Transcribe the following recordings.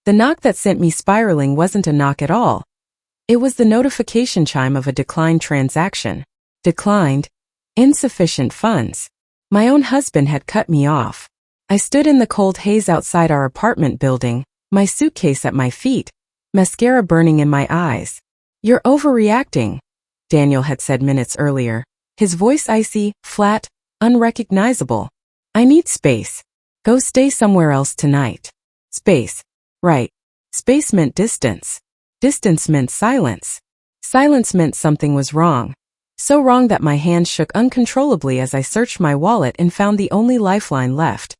The knock that sent me spiraling wasn't a knock at all. It was the notification chime of a declined transaction. Declined. Insufficient funds. My own husband had cut me off. I stood in the cold haze outside our apartment building, my suitcase at my feet, mascara burning in my eyes. "You're overreacting," Daniel had said minutes earlier, his voice icy, flat, unrecognizable. "I need space. Go stay somewhere else tonight." Space. Right. Space meant distance. Distance meant silence. Silence meant something was wrong. So wrong that my hands shook uncontrollably as I searched my wallet and found the only lifeline left.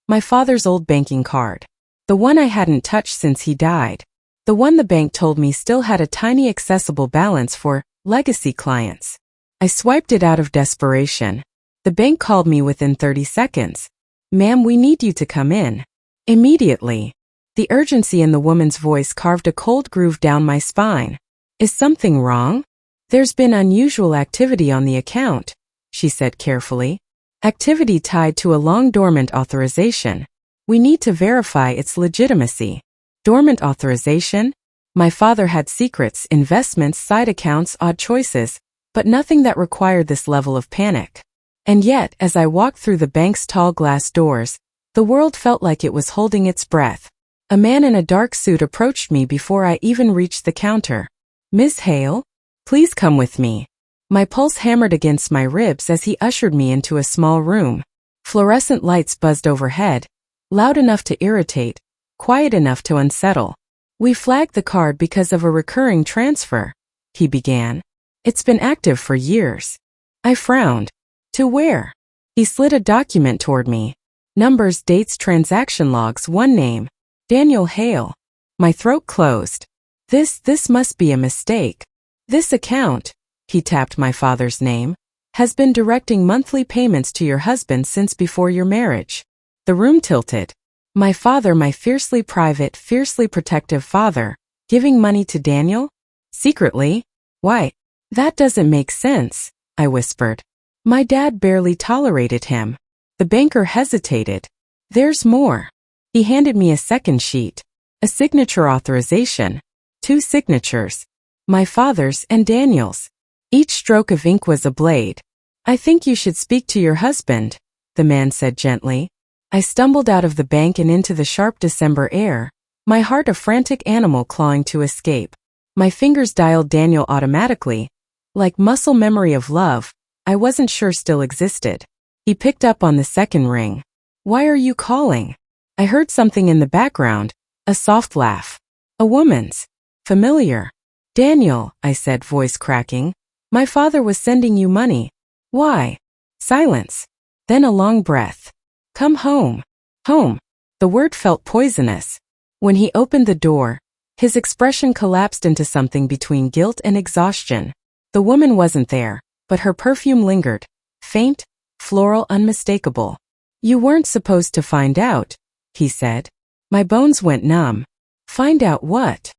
My father's old banking card. The one I hadn't touched since he died. The one the bank told me still had a tiny accessible balance for legacy clients. I swiped it out of desperation. The bank called me within 30 seconds. "Ma'am, we need you to come in." Immediately. The urgency in the woman's voice carved a cold groove down my spine. "Is something wrong?" "There's been unusual activity on the account," she said carefully. "Activity tied to a long dormant authorization. We need to verify its legitimacy." Dormant authorization? My father had secrets, investments, side accounts, odd choices, but nothing that required this level of panic. And yet, as I walked through the bank's tall glass doors, the world felt like it was holding its breath. A man in a dark suit approached me before I even reached the counter. "Miss Hale? Please come with me." My pulse hammered against my ribs as he ushered me into a small room. Fluorescent lights buzzed overhead, loud enough to irritate, quiet enough to unsettle. "We flagged the card because of a recurring transfer," he began. "It's been active for years." I frowned. "To where?" He slid a document toward me. Numbers, dates, transaction logs, one name. Daniel Hale. My throat closed. This must be a mistake. "This account," he tapped my father's name, "has been directing monthly payments to your husband since before your marriage." The room tilted. My father, my fiercely private, fiercely protective father, giving money to Daniel? Secretly? "Why? That doesn't make sense," I whispered. "My dad barely tolerated him." The banker hesitated. "There's more." He handed me a second sheet. A signature authorization. 2 signatures. My father's and Daniel's. Each stroke of ink was a blade. "I think you should speak to your husband," the man said gently. I stumbled out of the bank and into the sharp December air, my heart a frantic animal clawing to escape. My fingers dialed Daniel automatically, like muscle memory of love I wasn't sure still existed. He picked up on the second ring. "Why are you calling?" I heard something in the background, a soft laugh. A woman's. Familiar. "Daniel," I said, voice cracking, "my father was sending you money." "Why?" Silence. Then a long breath. "Come home." Home. The word felt poisonous. When he opened the door, his expression collapsed into something between guilt and exhaustion. The woman wasn't there, but her perfume lingered. Faint, floral, unmistakable. "You weren't supposed to find out," he said. My bones went numb. "Find out what?"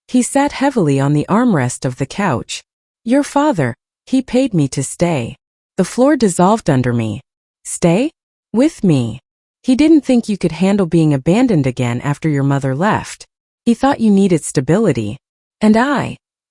He sat heavily on the armrest of the couch. "Your father, he paid me to stay." The floor dissolved under me. "Stay? With me? He didn't think you could handle being abandoned again after your mother left. He thought you needed stability. And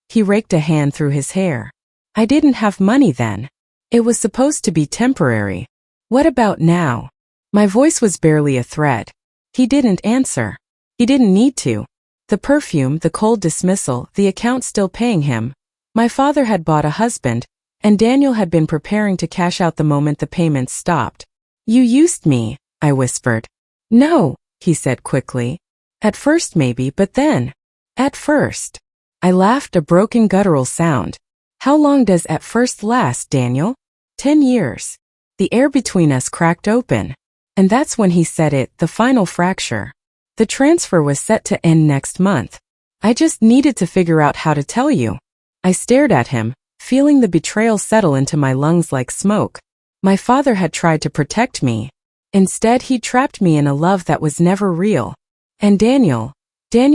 he raked a hand through his hair. I didn't have money then. It was supposed to be temporary. What about now?" My voice was barely a thread. He didn't answer. He didn't need to. The perfume, the cold dismissal, the account still paying him. My father had bought a husband, and Daniel had been preparing to cash out the moment the payments stopped. "You used me," I whispered. "No," he said quickly. "At first maybe, but then." "At first." I laughed, a broken guttural sound. "How long does at first last, Daniel?" 10 years. The air between us cracked open. And that's when he said it, the final fracture. The transfer was set to end next month. I just needed to figure out how to tell you. I stared at him, feeling the betrayal settle into my lungs like smoke. My father had tried to protect me. Instead, he trapped me in a love that was never real. And Daniel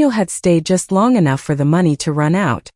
had stayed just long enough for the money to run out.